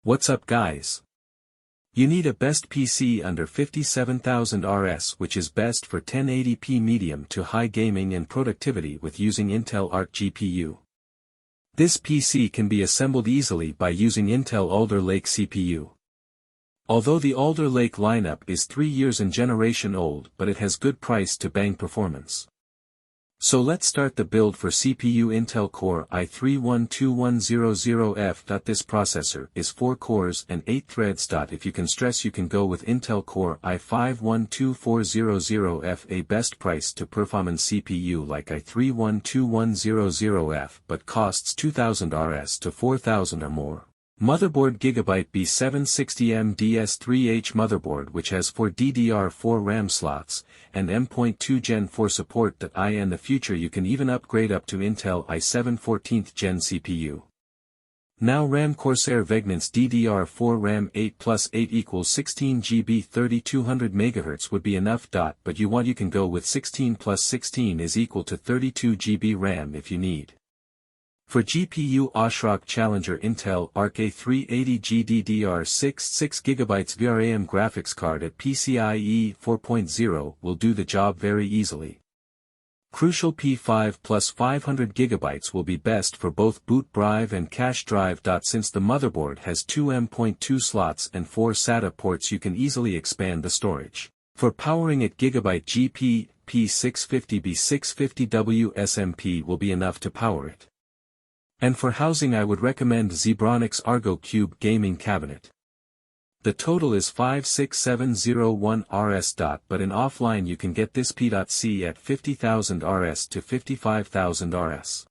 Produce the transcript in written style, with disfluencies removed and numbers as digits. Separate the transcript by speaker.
Speaker 1: What's up guys? You need a best PC under 57,000 RS, which is best for 1080p medium to high gaming and productivity with using Intel Arc GPU. This PC can be assembled easily by using Intel Alder Lake CPU. Although the Alder Lake lineup is 3 years in generation old, but it has good price to bang performance. So let's start the build for CPU Intel Core i3-12100F. This processor is 4 cores and 8 threads. If you can stress, you can go with Intel Core i5-12400F, a best price to performance CPU like i3-12100F, but costs 2000 RS to 4000 or more. Motherboard Gigabyte B760M DS3H motherboard, which has 4 DDR4 RAM slots, and M.2 Gen 4 support. In the future you can even upgrade up to Intel i7 14th Gen CPU. Now RAM Corsair Vengeance DDR4 RAM 8 plus 8 equals 16 GB 3200 MHz would be enough. But you can go with 16 plus 16 is equal to 32 GB RAM if you need. For GPU Ashrock Challenger Intel Arc A380G DDR6 6GB VRAM graphics card at PCIe 4.0 will do the job very easily. Crucial P5 plus 500 GB will be best for both boot drive and cache drive. Since the motherboard has 2 M.2 slots and 4 SATA ports, you can easily expand the storage. For powering it, Gigabyte GP P650 B650W SMP will be enough to power it. And for housing, I would recommend Zebronics Argo Cube Gaming Cabinet. The total is 56701 RS. But in offline you can get this PC at 50,000 RS to 55,000 RS.